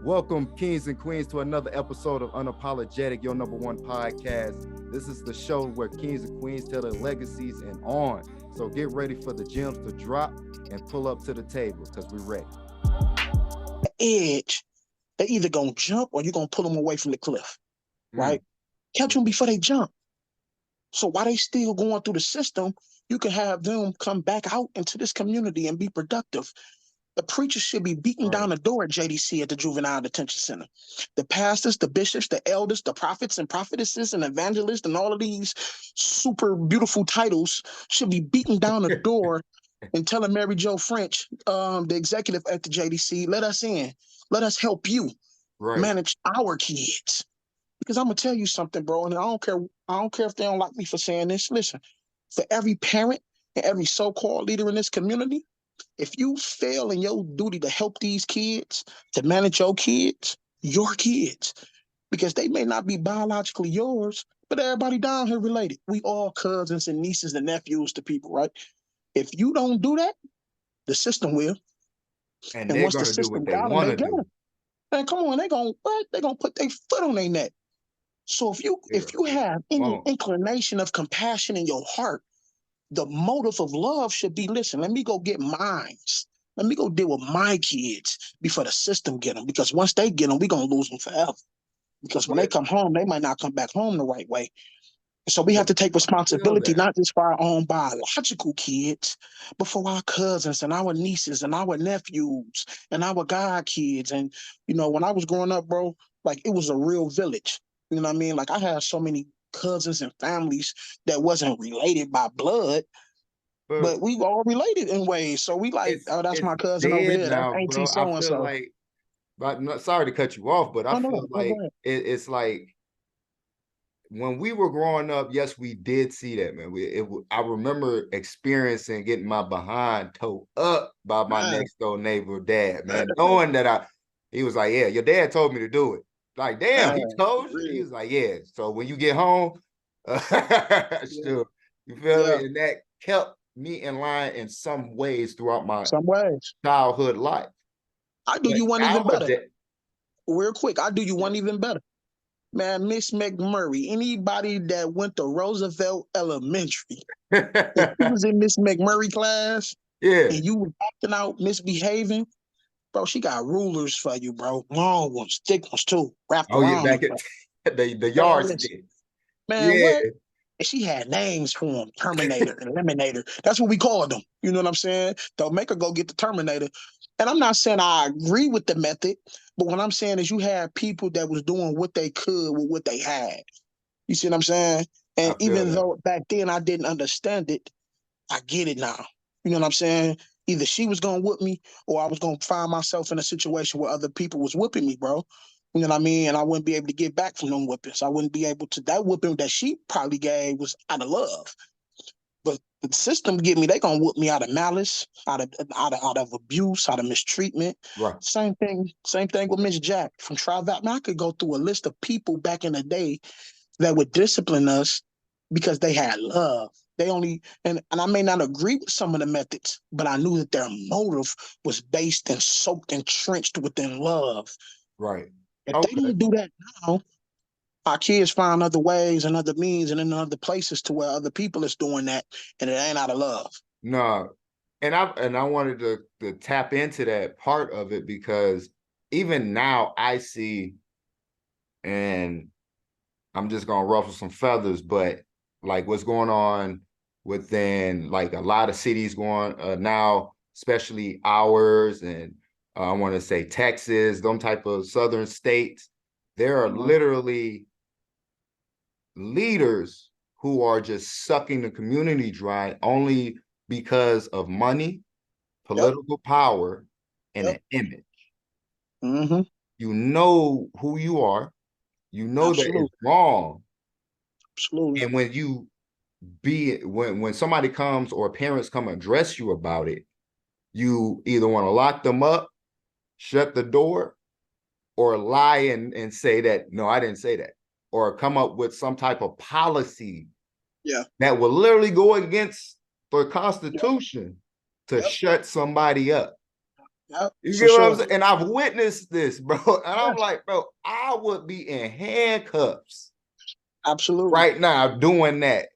Welcome, kings and queens, to another episode of Unapologetic, your number one podcast. This is the show where kings and queens tell their legacies and on. So get ready for the gems to drop and pull up to the table because we're ready. Edge, they're either going to jump or you're going to pull them away from the cliff, right? Catch them before they jump. So while they still going through the system, you can have them come back out into this community and be productive. The preachers should be beating down the door at JDC at the Juvenile Detention Center. The pastors, the bishops, the elders, the prophets and prophetesses and evangelists and all of these super beautiful titles should be beating down the door and telling Mary Jo French, the executive at the JDC, let us in. Let us help you manage our kids. Because I'm gonna tell you something, bro, and I don't care if they don't like me for saying this. Listen, for every parent and every so-called leader in this community, if you fail in your duty to help these kids, to manage your kids, because they may not be biologically yours, but everybody down here related. We all cousins and nieces and nephews to people, right? If you don't do that, the system will. And once the system got them, they get them. Man, come on, they gonna put their foot on their neck. So if you have any inclination of compassion in your heart, the motive of love should be, listen, let me go get mine. Let me go deal with my kids before the system get them. Because once they get them, we're going to lose them forever. Because when they come home, they might not come back home the right way. So we have to take responsibility, not just for our own biological kids, but for our cousins and our nieces and our nephews and our god kids. And, you know, when I was growing up, bro, like it was a real village. You know what I mean? Like I had so many cousins and families that wasn't related by blood, but we all related in ways. So we like, oh, that's my cousin over there. That's auntie so-and-so. Like, but I'm not sorry to cut you off, but I feel like it's like when we were growing up, yes, we did see that, man. I remember experiencing getting my behind towed up by my next door neighbor dad, man, knowing that he was like, yeah, your dad told me to do it. Like, damn, he told you? He was like, yeah. So when you get home, sure. You feel me? And that kept me in line in some ways throughout my childhood life. I do you one even better. Real quick, I do you one even better. Man, Miss McMurray, anybody that went to Roosevelt Elementary, if you was in Miss McMurray class, and you were acting out, misbehaving, bro, she got rulers for you, bro. Long ones, thick ones too. Wrapped around. Back at the yardstick. Man, what? And she had names for them, Terminator and Eliminator. That's what we called them. You know what I'm saying? They'll make her go get the Terminator. And I'm not saying I agree with the method, but what I'm saying is you had people that was doing what they could with what they had. You see what I'm saying? And even though back then I didn't understand it, I get it now. You know what I'm saying? Either she was going to whip me or I was going to find myself in a situation where other people was whipping me, bro. You know what I mean? And I wouldn't be able to get back from them whippings. I wouldn't be able to. That whipping that she probably gave was out of love. But the system get me, they going to whip me out of malice, out of abuse, out of mistreatment. Right. Same thing with Miss Jack from Tri-Vat. I could go through a list of people back in the day that would discipline us because they had love. They only, and I may not agree with some of the methods, but I knew that their motive was based and soaked and trenched within love. Right. If they don't do that now, our kids find other ways and other means and in other places to where other people is doing that, and it ain't out of love. No. And I wanted to tap into that part of it because even now I see, and I'm just gonna ruffle some feathers, but like what's going on within like a lot of cities going now, especially ours, and I want to say Texas, them type of southern states, there are literally leaders who are just sucking the community dry only because of money, political power, and an image. You know who you are. You know that it's wrong. Absolutely. And when somebody comes or parents come address you about it, you either want to lock them up, shut the door, or lie and say that, no, I didn't say that. Or come up with some type of policy that will literally go against the Constitution to shut somebody up. Yep, You for get what I'm sure. saying? And I've witnessed this, bro. And I'm Yes, like, bro, I would be in handcuffs absolutely. right now doing that.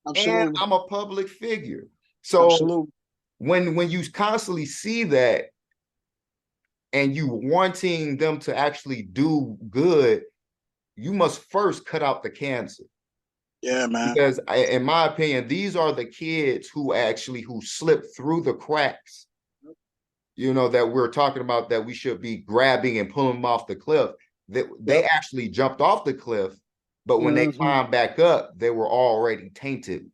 And Absolutely. I'm a public figure. So Absolutely. when you constantly see that and you wanting them to actually do good, you must first cut out the cancer. Yeah, man. Because in my opinion, these are the kids who slip through the cracks, that we're talking about, that we should be grabbing and pulling them off the cliff. That they Yep. actually jumped off the cliff, but when they Hmm. climbed back up, they were already tainted.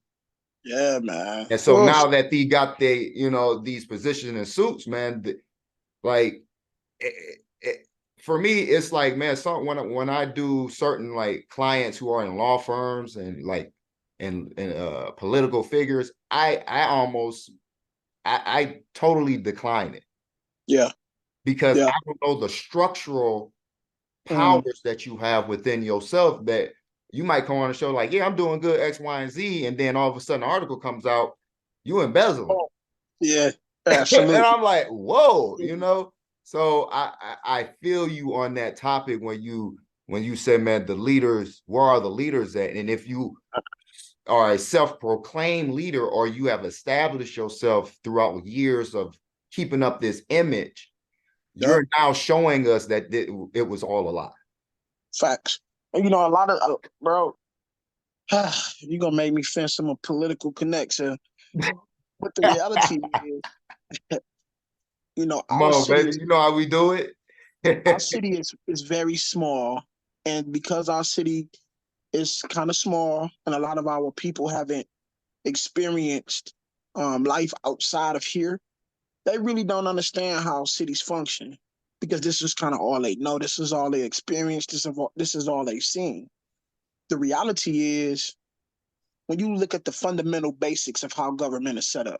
Yeah, man. And so Oof. now that they got these positions and suits, man, like for me, it's like, man, when I do certain like clients who are in law firms and like and political figures, I totally decline it Yeah. because Yeah. I don't know the structural Mm. powers that you have within yourself, that you might come on a show like, yeah, I'm doing good X, Y, and Z, and then all of a sudden an article comes out, you embezzling. Oh, yeah. And Absolutely. I'm like, whoa. So I feel you on that topic when you say, man, the leaders, where are the leaders at? And if you are a self-proclaimed leader, or you have established yourself throughout years of keeping up this image, Yep. you're now showing us that it was all a lie. Facts. And a lot of bro, you gonna make me fence some political connection. But the reality is, Come our on, city baby. is You know how we do it. our city is very small. And because our city is kind of small and a lot of our people haven't experienced life outside of here, they really don't understand how cities function because this is kind of all they know. This is all they experienced. This is all they've seen. The reality is, when you look at the fundamental basics of how government is set up,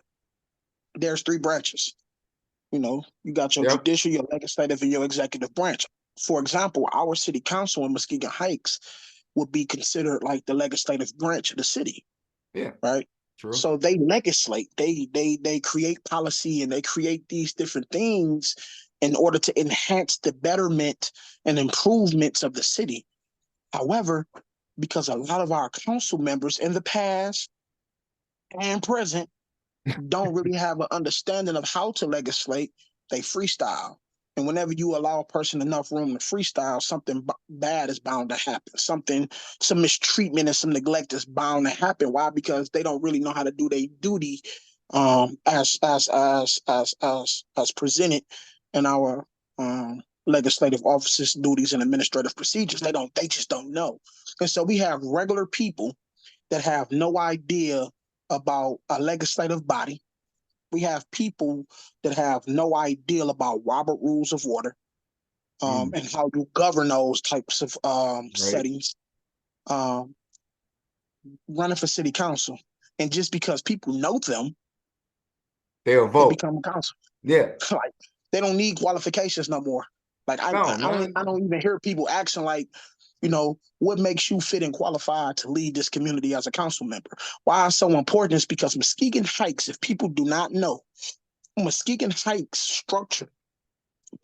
there's three branches. You got your Yep. judicial, your legislative, and your executive branch. For example, our city council in Muskegon Heights would be considered like the legislative branch of the city, Yeah. right? True. So they legislate, they create policy, and they create these different things in order to enhance the betterment and improvements of the city. However, because a lot of our council members in the past and present don't really have an understanding of how to legislate, they freestyle. And whenever you allow a person enough room to freestyle, something bad is bound to happen. Some mistreatment and some neglect is bound to happen. Why? Because they don't really know how to do their duty, as presented in our legislative offices, duties, and administrative procedures. They just don't know. And so we have regular people that have no idea about a legislative body. We have people that have no idea about Robert Rules of Order, Mm, and how you govern those types of right. settings, um, running for city council. And just because people know them, They'll they vote. become a council. Yeah. Like, they don't need qualifications no more. Like, No, I man. don't even hear people asking like, what makes you fit and qualified to lead this community as a council member? Why it's so important is because Muskegon Heights, if people do not know, Muskegon Heights structure,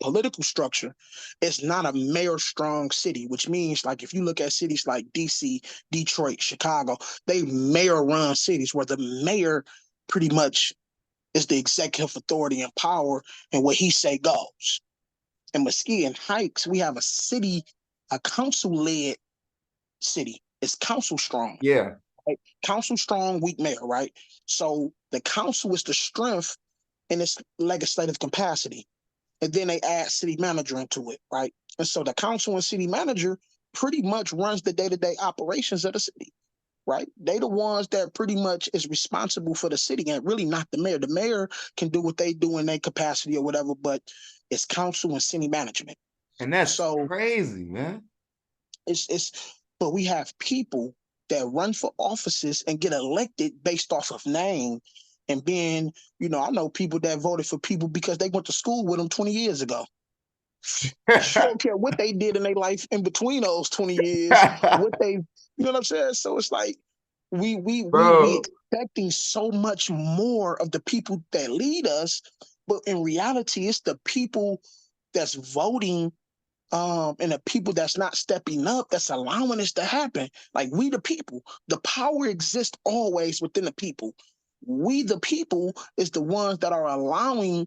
political structure, is not a mayor strong city, which means, like, if you look at cities like DC, Detroit, Chicago, they mayor run cities where the mayor pretty much is the executive authority and power, and what he say goes. In Muskegon Heights, we have a council led city. It's council strong. Yeah. Right? Council strong, weak mayor, right? So the council is the strength in its legislative capacity. And then they add city manager into it, right? And so the council and city manager pretty much runs the day-to-day operations of the city, right? They the ones that pretty much is responsible for the city, and really not the mayor. The mayor can do what they do in their capacity or whatever, but it's council and city management. And that's So crazy, man. but we have people that run for offices and get elected based off of name and being, I know people that voted for people because they went to school with them 20 years ago. You don't care what they did in their life in between those 20 years, what they, you know what I'm saying? So it's like we Bro. expecting so much more of the people that lead us, But in reality, it's the people that's voting and the people that's not stepping up that's allowing this to happen. Like, we the people, the power exists always within the people. We the people is the ones that are allowing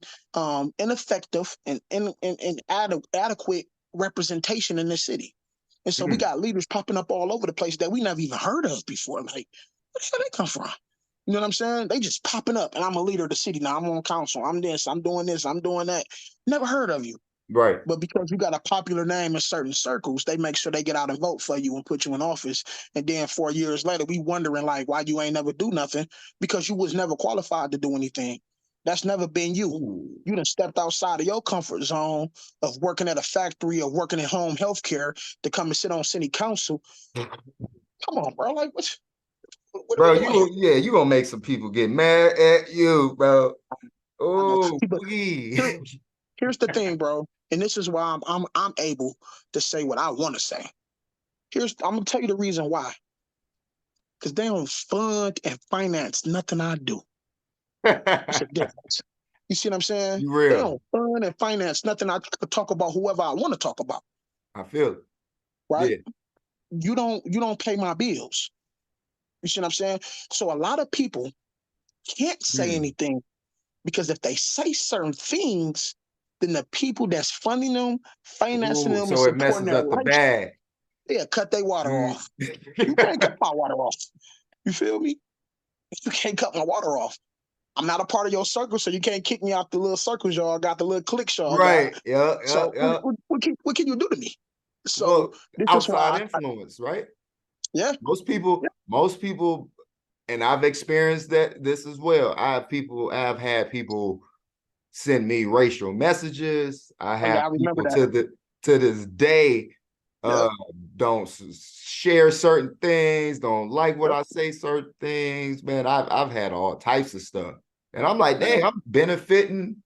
ineffective and adequate representation in this city. And so we got leaders popping up all over the place that we never even heard of before. Like, where the hell they come from? You know what I'm saying? They just popping up, and I'm a leader of the city now. I'm on council. I'm this. I'm doing this. I'm doing that. Never heard of you. Right. But because you got a popular name in certain circles, they make sure they get out and vote for you and put you in office. And then 4 years later, we wondering like why you ain't never do nothing, because you was never qualified to do anything. That's never been you. Ooh. You done stepped outside of your comfort zone of working at a factory or working in home health care to come and sit on city council. Come on, bro. Like, what Bro, are we doing here? you gonna make some people get mad at you, bro. I know. Oh, But here's the thing, bro. And this is why I'm able to say what I want to say. I'm gonna tell you the reason why. Because they don't fund and finance nothing I do. It's a difference. You see what I'm saying? You They real. don't fund and finance nothing. I could talk about whoever I want to talk about. I feel it. Right? Yeah. You don't pay my bills. You see what I'm saying? So a lot of people can't say anything, because if they say certain things, then the people that's funding them, financing Ooh, them, and so it supporting messes their up the lifestyle, bag. they'll cut their water off. You can't cut my water off. You feel me? You can't cut my water off. I'm not a part of your circle, so you can't kick me out the little circles y'all got, the little cliques y'all got. Right. Yeah. So Yeah. what can you do to me? So Well, this is outside why, influence, right? yeah, Most people, and I've experienced that this as well. I've had people send me racial messages. I oh have yeah, I remember people that. to this day Yeah, don't share certain things, don't like what I say, certain things. Man, I've had all types of stuff. And I'm like, yeah, dang, I'm benefiting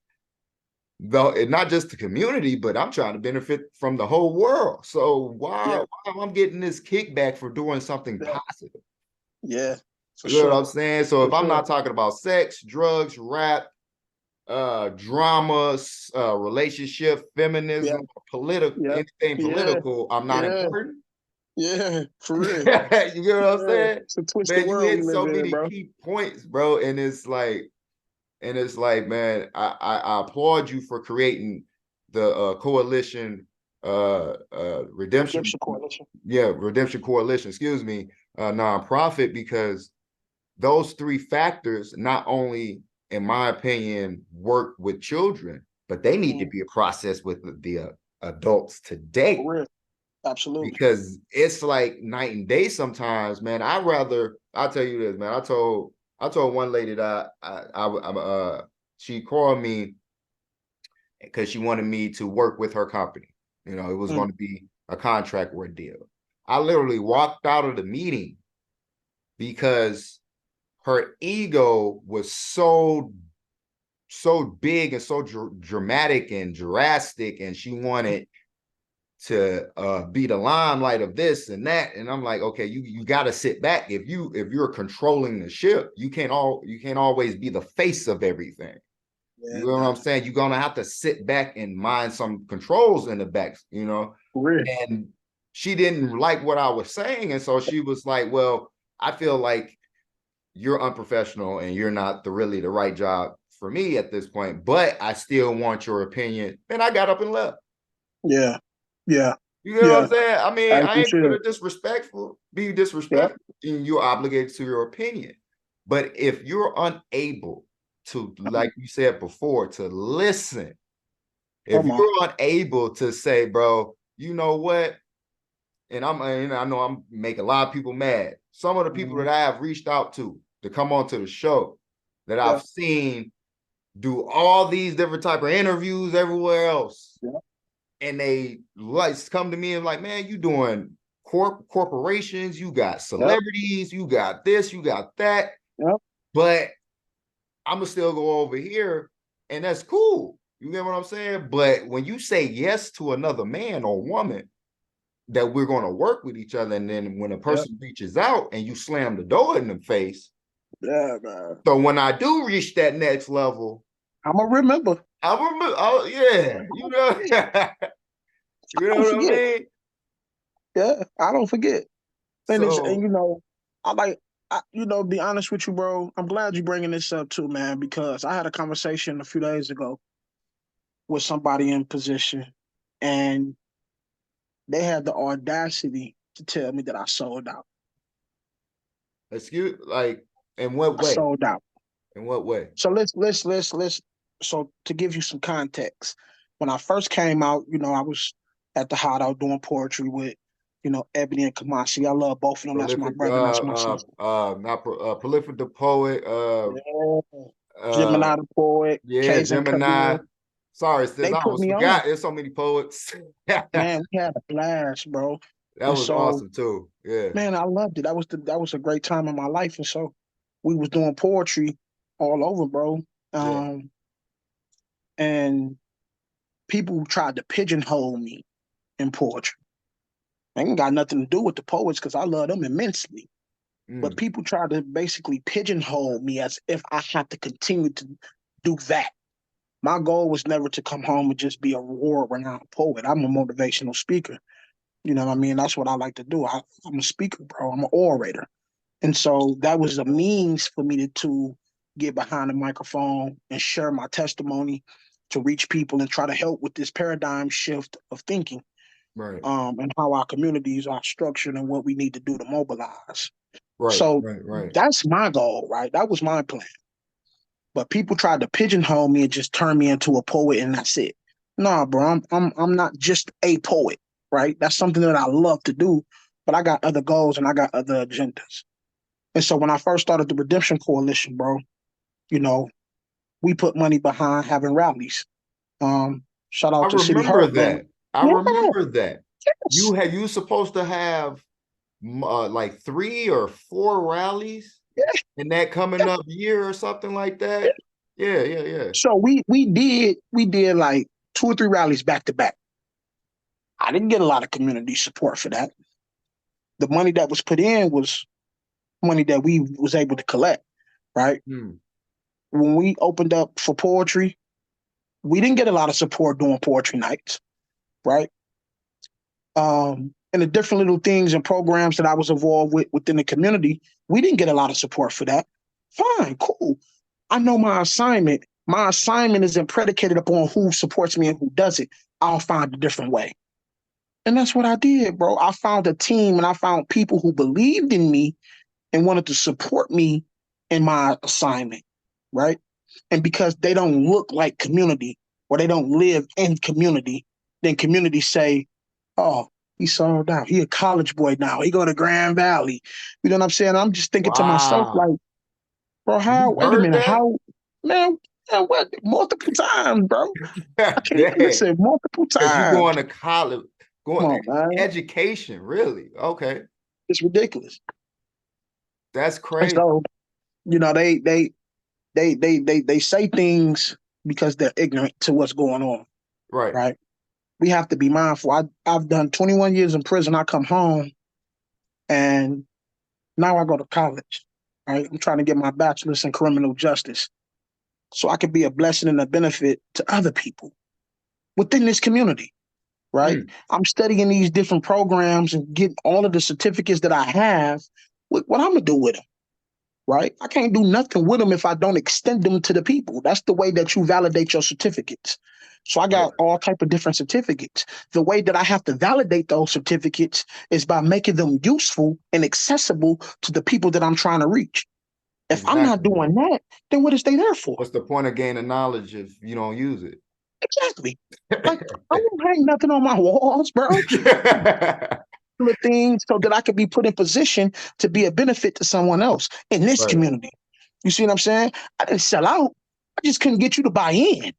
though, not just the community, but I'm trying to benefit from the whole world. So yeah, why am I getting this kickback for doing something yeah, positive? yeah, for You know what sure, I'm saying? So for if I'm sure. not talking about sex, drugs, rap, drama, relationship, Yeah, feminism, political, yeah, anything yeah, political, I'm not yeah, important. yeah, for real. You get what I'm Yeah, saying? it's a twisted Man, you world we hit live so in, many bro. key points, bro. And it's like, man, I applaud you for creating the coalition, redemption, Redemption Coalition. redemption coalition, excuse me, nonprofit, because those three factors not only, in my opinion, work with children, but they need to be a process with the adults today, For real. Absolutely. because it's like night and day sometimes, man. I'll tell you this, man. I told one lady that she called me because she wanted me to work with her company. You know, it was going to be a contract work deal. I literally walked out of the meeting because her ego was so big and so dramatic and drastic, and she wanted to be the limelight of this and that. And I'm like, okay, you got to sit back. If you're controlling the ship, you can't always be the face of everything. You Yeah, know what man. I'm saying? You're gonna have to sit back and mind some controls in the back, you know. For real. And she didn't like what I was saying, and so she was like, well, I feel like you're unprofessional and you're not really the right job for me at this point, but I still want your opinion. And I got up and left. Yeah. Yeah. You know what Yeah. I'm saying? I mean, As I you ain't gonna should. be Yeah. disrespectful, and you're obligated to your opinion. But if you're unable to, like you said before, to listen, if Come on. you're unable to say, bro, you know what? And I know I'm making a lot of people mad. Some of the people that I have reached out to come onto the show that Yeah. I've seen do all these different type of interviews everywhere else, Yeah. and they like come to me and like, man, you doing corporations, you got Yep. celebrities, you got this, you got that, Yep. but I'm gonna still go over here, and that's cool. You get what I'm saying? But when you say yes to another man or woman that we're going to work with each other, and then when a Yep. person reaches out and you slam the door in the face, Yeah, man. so when I do reach that next level, I'm gonna remember. I remember. Oh yeah, you know, you I know don't what I forget. mean. Yeah, I don't forget. And So I like, be honest with you, bro. I'm glad you bringing this up too, man, because I had a conversation a few days ago with somebody in position, and they had the audacity to tell me that I sold out. excuse, like, in what I way? sold out. In what way? So let's. So to give you some context, when I first came out, I was at the Hideout doing poetry with, Ebony and Kamasi. I love both of them. That's my Prolific, brother. That's my sister. not prolific the poet, Yeah. uh, Gemini the poet, yeah, K's and Gemini. Kabir. Sorry, sis, They I put almost me on. forgot. There's so many poets. That Man, we had a blast, bro. And was so, awesome too. Yeah, man, I loved it. That was a great time in my life. And so we was doing poetry all over, bro. yeah. And people tried to pigeonhole me in poetry. I ain't got nothing to do with the poets because I love them immensely. But Mm, people tried to basically pigeonhole me as if I had to continue to do that. My goal was never to come home and just be a world-renowned poet. I'm a motivational speaker. You know what I mean? That's what I like to do. I'm a speaker, bro. I'm an orator. And so that was a means for me to get behind the microphone and share my testimony to reach people and try to help with this paradigm shift of thinking, right, and how our communities are structured and what we need to do to mobilize. right, So right, right. that's my goal, right? That was my plan. But people tried to pigeonhole me and just turn me into a poet and that's it. Nah, bro, I'm not just a poet, right? That's something that I love to do, but I got other goals and I got other agendas. And so when I first started the Redemption Coalition, bro, you know, we put money behind having rallies. Shout I out to City remember Hall, man. that. I Yeah, remember that. yes, You supposed to have like 3 or 4 rallies yeah, in that coming yeah, up year or something like yeah. that. Yeah, yeah, yeah. So we did like 2 or 3 rallies back to back. I didn't get a lot of community support for that. The money that was put in was money that we was able to collect, right? Hmm. When we opened up for poetry, we didn't get a lot of support doing poetry nights, right? And the different little things and programs that I was involved with within the community, we didn't get a lot of support for that. Fine, cool. I know my assignment. My assignment isn't predicated upon who supports me and who doesn't. I'll find a different way. And that's what I did, bro. I found a team and I found people who believed in me and wanted to support me in my assignment, right? And because they don't look like community or they don't live in community, then community say, oh, he sold out. He a college boy now. He go to Grand Valley. You know what I'm saying? I'm just thinking to myself, like, Wow. bro, You wait a heard minute, that? man, what, multiple times, bro. I can't Dang. listen, multiple Because you times. going to college, Come going on, man. education, really? Okay. It's ridiculous. That's And crazy. so, they say things because they're ignorant to what's going on, Right. right? We have to be mindful. I've done 21 years in prison. I come home and now I go to college, right? I'm trying to get my bachelor's in criminal justice so I could be a blessing and a benefit to other people within this community, right? Mm. I'm studying these different programs and getting all of the certificates that I have. What I'm gonna do with them, right? I can't do nothing with them if I don't extend them to the people. That's the way that you validate your certificates. So I Right. got all type of different certificates. The way that I have to validate those certificates is by making them useful and accessible to the people that I'm trying to reach. If I'm not Exactly. doing that, then what is they there for? What's the point of gaining knowledge if you don't use it? Exactly. Like I won't hang nothing on my walls, bro. The things so that I could be put in position to be a benefit to someone else in this Right. community. You see what I'm saying? I didn't sell out. I just couldn't get you to buy in,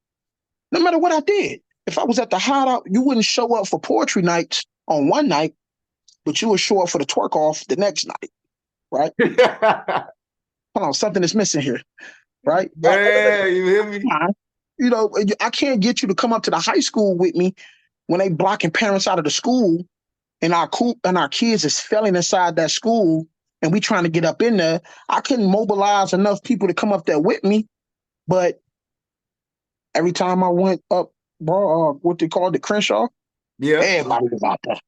no matter what I did. If I was at the hideout, you wouldn't show up for poetry nights on one night, but you would show up for the twerk off the next night, right? Hold on, something is missing here, right? Man, you hear me? I can't get you to come up to the high school with me when they blocking parents out of the school and our kids is failing inside that school and we trying to get up in there. I couldn't mobilize enough people to come up there with me, but Every time I went up, bro, what they call the Crenshaw, Yeah. everybody was out there.